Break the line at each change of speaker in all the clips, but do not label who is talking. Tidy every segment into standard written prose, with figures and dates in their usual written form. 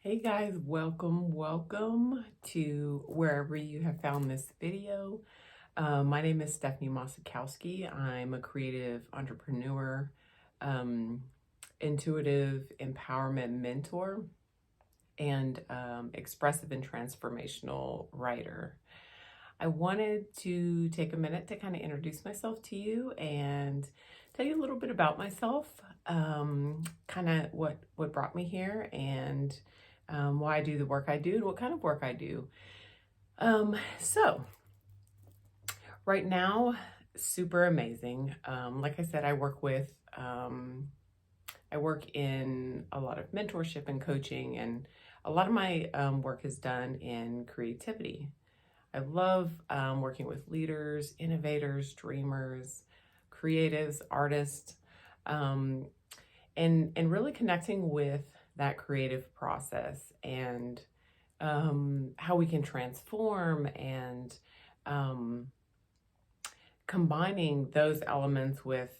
Hey guys, welcome to wherever you have found this video. My name is Stefanie Mossakowski. I'm a creative entrepreneur, intuitive empowerment mentor, and expressive and transformational writer. I wanted to take a minute to kind of introduce myself to you and tell you a little bit about myself, kind of what brought me here, and why I do the work I do and what kind of work I do. So right now, super amazing. Like I said, I work in a lot of mentorship and coaching, and a lot of my work is done in creativity. I love working with leaders, innovators, dreamers, creatives, artists, and really connecting with that creative process and how we can transform and combining those elements with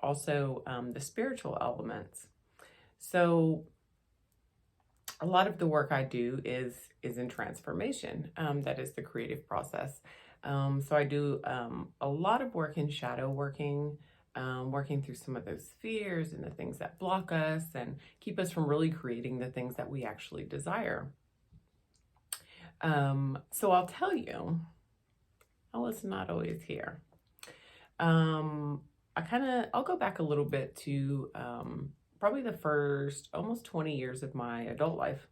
also the spiritual elements. So a lot of the work I do is in transformation. That is the creative process. So I do a lot of work in shadow working, working through some of those fears and the things that block us and keep us from really creating the things that we actually desire. So I'll tell you, it's not always here. I'll go back a little bit to probably the first almost 20 years of my adult life.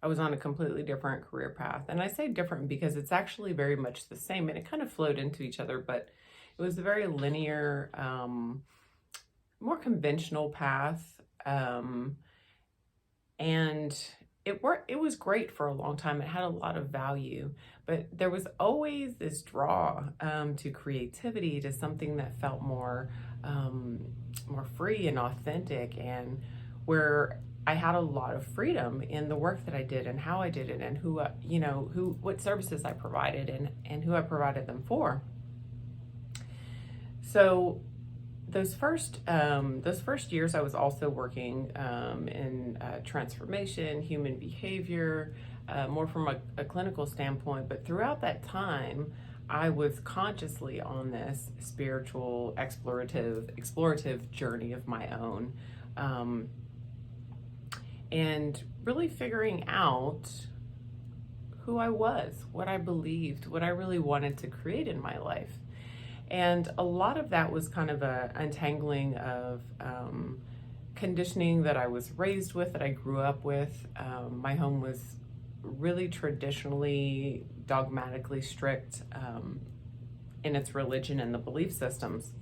I was on a completely different career path. And I say different because it's actually very much the same, and it kind of flowed into each other, but it was a very linear, more conventional path. And it was great for a long time. It had a lot of value, but there was always this draw to creativity, to something that felt more free and authentic, and where I had a lot of freedom in the work that I did and how I did it, and what services I provided and who I provided them for. So those first years, I was also working in transformation, human behavior, more from a clinical standpoint. But throughout that time, I was consciously on this spiritual, explorative journey of my own, and really figuring out who I was, what I believed, what I really wanted to create in my life. And a lot of that was kind of a untangling of conditioning that I was raised with, that I grew up with. My home was really traditionally, dogmatically strict in its religion and the belief systems.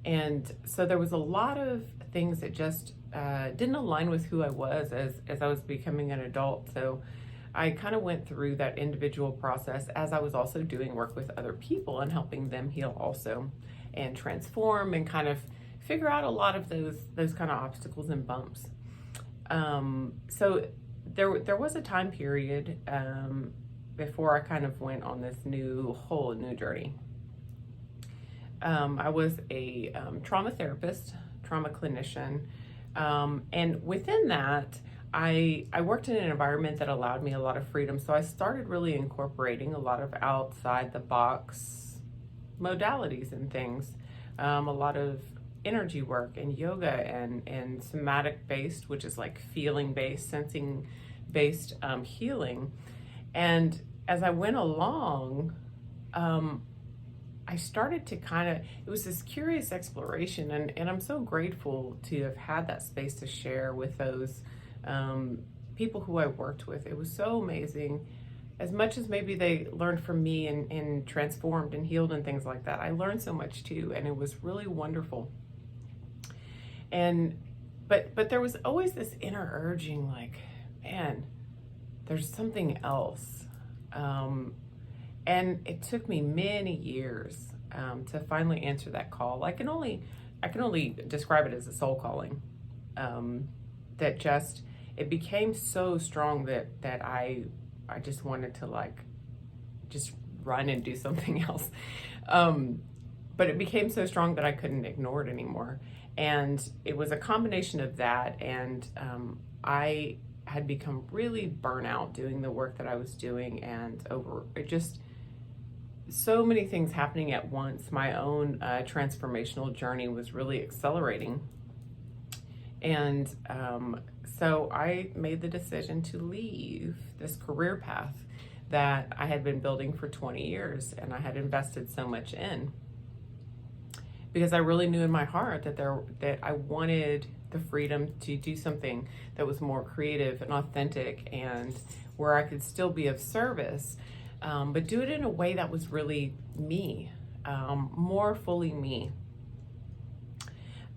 And so there was a lot of things that just didn't align with who I was as I was becoming an adult. So I kind of went through that individual process as I was also doing work with other people and helping them heal also and transform and kind of figure out a lot of those kind of obstacles and bumps. So there was a time period before I kind of went on this whole new journey. I was a trauma therapist, trauma clinician, and within that, I worked in an environment that allowed me a lot of freedom. So I started really incorporating a lot of outside the box modalities and things, a lot of energy work and yoga and somatic based, which is like feeling based, sensing based healing. And as I went along, I started to it was this curious exploration, and I'm so grateful to have had that space to share with those people who I worked with. It was so amazing. As much as maybe they learned from me and transformed and healed and things like that, I learned so much too, and it was really wonderful. But there was always this inner urging, like, man, there's something else. And it took me many years to finally answer that call. I can only describe it as a soul calling. It became so strong that I just wanted to just run and do something else. But it became so strong that I couldn't ignore it anymore. And it was a combination of that, and I had become really burnout doing the work that I was doing, and over it just so many things happening at once. My own transformational journey was really accelerating. And so I made the decision to leave this career path that I had been building for 20 years and I had invested so much in, because I really knew in my heart that I wanted the freedom to do something that was more creative and authentic, and where I could still be of service, but do it in a way that was really me, more fully me.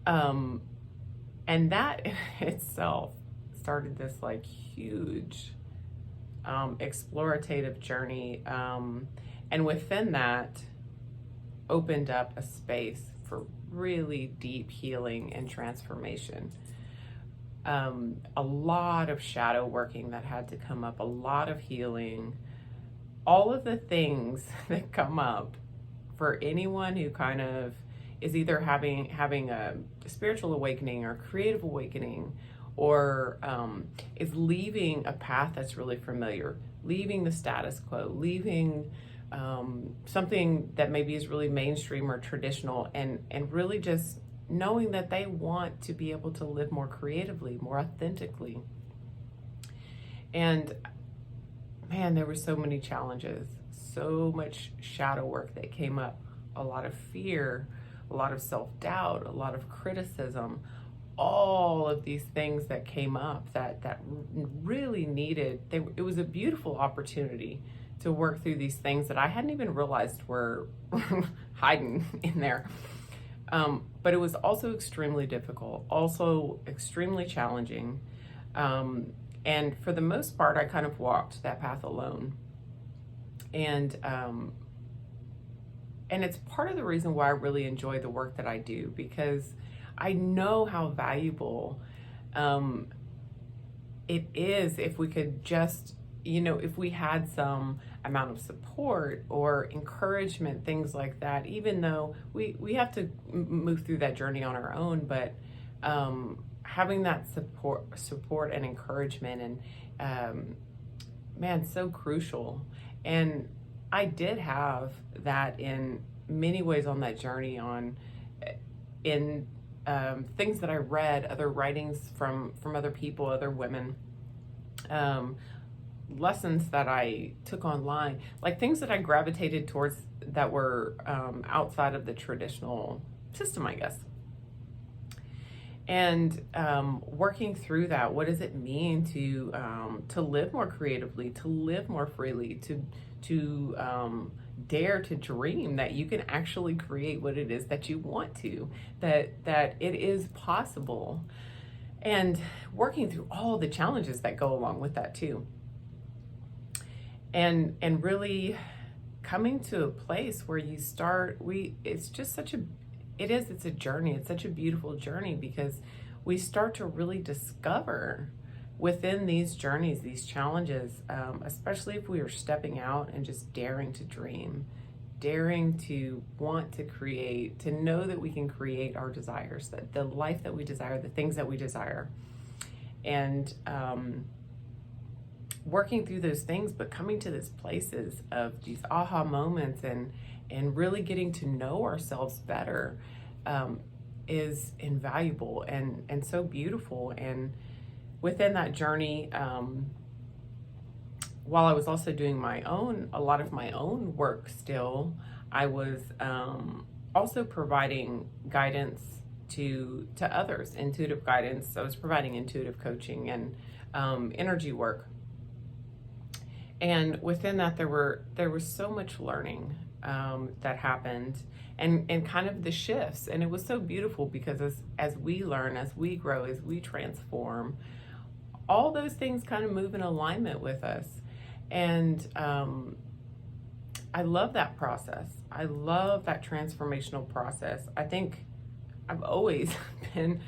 And that in itself started this like huge explorative journey, and within that opened up a space for really deep healing and transformation. A lot of shadow working that had to come up, a lot of healing, all of the things that come up for anyone who kind of is either having a spiritual awakening or creative awakening, or is leaving a path that's really familiar, leaving the status quo, leaving something that maybe is really mainstream or traditional, and really just knowing that they want to be able to live more creatively, more authentically. And man, there were so many challenges, so much shadow work that came up, a lot of fear, a lot of self-doubt, a lot of criticism, all of these things that came up that really needed, it was a beautiful opportunity to work through these things that I hadn't even realized were hiding in there. But it was also extremely difficult, also extremely challenging. And for the most part, I kind of walked that path alone. And it's part of the reason why I really enjoy the work that I do, because I know how valuable it is if we could just, if we had some amount of support or encouragement, things like that, even though we have to move through that journey on our own, but having that support and encouragement, and man, so crucial. And I did have that in many ways on that journey, in things that I read, other writings from other people, other women, lessons that I took online, like things that I gravitated towards that were outside of the traditional system, I guess. And working through that, what does it mean to live more creatively, to live more freely, to dare to dream that you can actually create what it is that you want to, that it is possible, and working through all the challenges that go along with that too. And really coming to a place where you start, it's a journey. It's such a beautiful journey, because we start to really discover within these journeys, these challenges, especially if we are stepping out and just daring to dream, daring to want to create, to know that we can create our desires, that the life that we desire, the things that we desire, and working through those things, but coming to these places of these aha moments, and really getting to know ourselves better, is invaluable and so beautiful. And within that journey, while I was also doing a lot of my own work still, I was also providing guidance to others, intuitive guidance. I was providing intuitive coaching and energy work. And within that, there was so much learning that happened, and kind of the shifts. And it was so beautiful, because as we learn, as we grow, as we transform, all those things kind of move in alignment with us. And I love that process. I love that transformational process. I think I've always been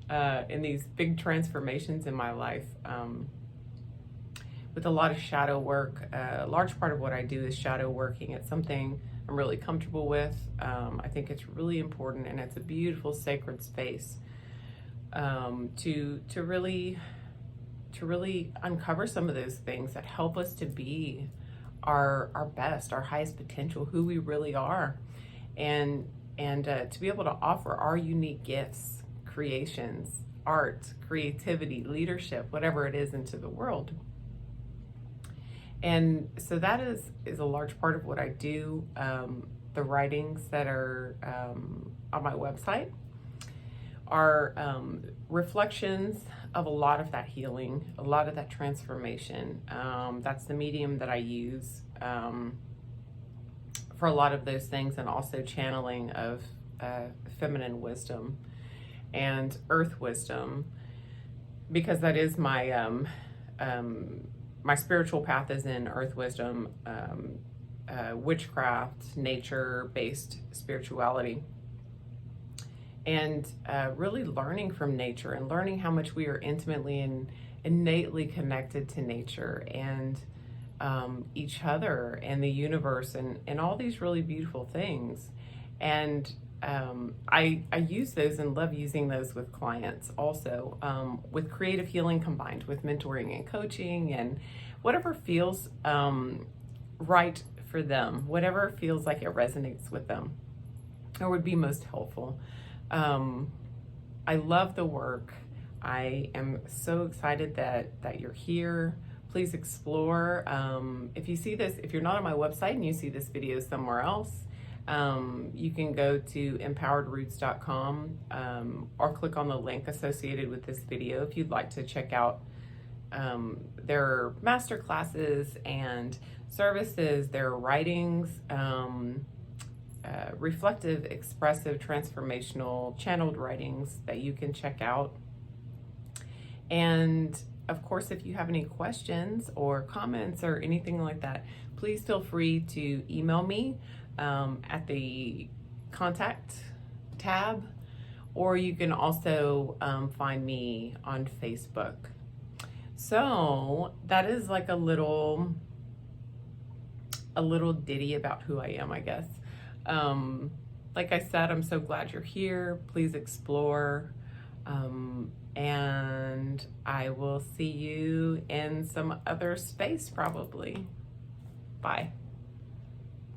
in these big transformations in my life, with a lot of shadow work. A large part of what I do is shadow working. It's something I'm really comfortable with. I think it's really important, and it's a beautiful sacred space to really uncover some of those things that help us to be our best, our highest potential, who we really are, and to be able to offer our unique gifts, creations, art, creativity, leadership, whatever it is, into the world. And so that is a large part of what I do. The writings that are on my website are reflections of a lot of that healing, a lot of that transformation. That's the medium that I use for a lot of those things, and also channeling of feminine wisdom and earth wisdom, because that is my my spiritual path is in earth wisdom, witchcraft, nature-based spirituality, and really learning from nature and learning how much we are intimately and innately connected to nature and each other and the universe and all these really beautiful things. And I use those and love using those with clients also, with creative healing combined with mentoring and coaching and whatever feels right for them, whatever feels like it resonates with them or would be most helpful. I love the work. I am so excited that you're here. Please explore. If you see this, if you're not on my website and you see this video somewhere else, you can go to empoweredroots.com or click on the link associated with this video if you'd like to check out their master classes and services, their writings, reflective, expressive, transformational, channeled writings that you can check out. And of course, if you have any questions or comments or anything like that, please feel free to email me at the contact tab, or you can also find me on Facebook. So that is like a little ditty about who I am, I guess. Like I said, I'm so glad you're here. Please explore. And I will see you in some other space probably. Bye.